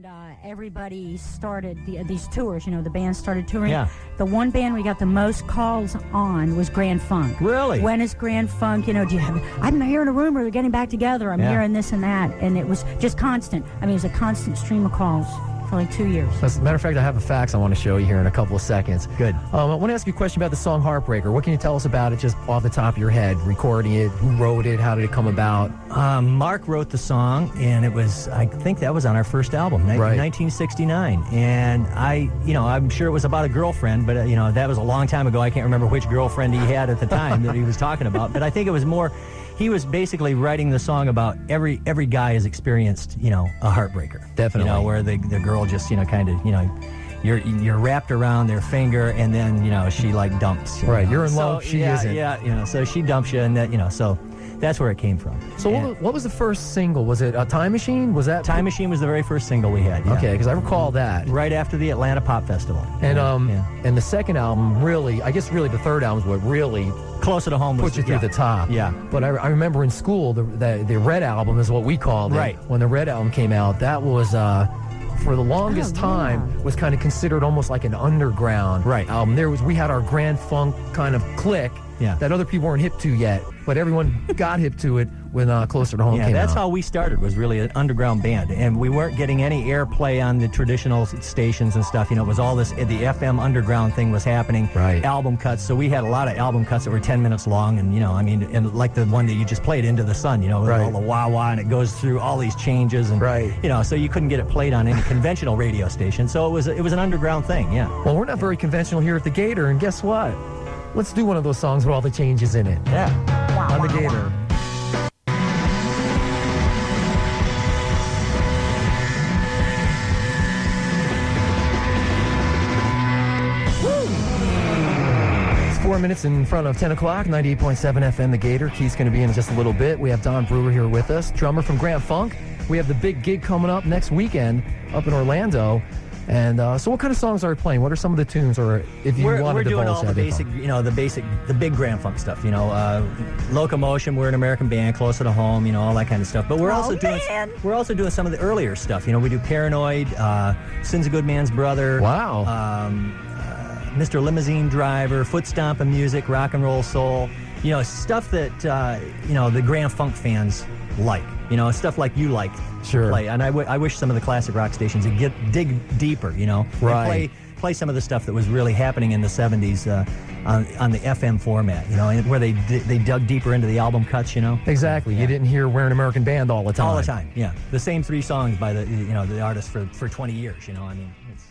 and everybody started these tours. You know, the band started touring. Yeah. The one band we got the most calls on was Grand Funk. Really? When is Grand Funk? You know, do you have? I'm hearing a rumor they're getting back together. I'm hearing this and that, and it was just constant. I mean, it was a constant stream of calls for like 2 years. As a matter of fact, I have a fax I want to show you here in a couple of seconds. Good. I want to ask you a question about the song Heartbreaker. What can you tell us about it just off the top of your head? Recording it, who wrote it, how did it come about? Mark wrote the song, and it was, I think that was on our first album, 1969. And I'm sure it was about a girlfriend, but, that was a long time ago. I can't remember which girlfriend he had at the time that he was talking about. But I think it was more, he was basically writing the song about every guy has experienced, a heartbreaker. Definitely. Where the girl just, you're wrapped around their finger, and then, she like dumps. Right, you're in love, she isn't. Yeah, so she dumps you, and that, so that's where it came from. So what was the first single? Was it Time Machine? Was that? Time Machine was the very first single we had. Yeah. Okay, because I recall that. Right after the Atlanta Pop Festival. And and the second album really, I guess really the third album is what really Closer to Home put you through the top. Yeah. But I remember in school, the Red Album is what we called it. Right. When the Red Album came out, that was, for the longest time, was kind of considered almost like an underground album. We had our Grand Funk kind of clique that other people weren't hip to yet, but everyone got hip to it when Closer to Home came out. Yeah, that's how we started, was really an underground band, and we weren't getting any airplay on the traditional stations and stuff. It was all this, the FM underground thing was happening. Right. Album cuts, so we had a lot of album cuts that were 10 minutes long, and, and like the one that you just played, Into the Sun, with all the wah-wah, and it goes through all these changes, and, so you couldn't get it played on any conventional radio station, so it was an underground thing, Well, we're not very conventional here at the Gator, and guess what? Let's do one of those songs with all the changes in it. Yeah. On the Gator. It's 4 minutes in front of 10 o'clock, 98.7 FM, the Gator. Keith's going to be in just a little bit. We have Don Brewer here with us, drummer from Grand Funk. We have the big gig coming up next weekend up in Orlando. And so what kind of songs are we playing? What are some of the tunes, or if you want to divulge that? We're doing all the basic, the big Grand Funk stuff, Locomotion, We're an American Band, Closer to Home, all that kind of stuff. But we're also doing some of the earlier stuff. We do Paranoid, Sin's a Good Man's Brother. Wow. Mr. Limousine Driver, Foot Stompin' Music, Rock and Roll Soul. Stuff that the Grand Funk fans like. Stuff like you like to play. And I wish some of the classic rock stations would dig deeper, and play some of the stuff that was really happening in the 70s on the FM format, where they dug deeper into the album cuts, Exactly. You didn't hear We're an American Band all the time. All the time, yeah. The same three songs by the artist for 20 years, It's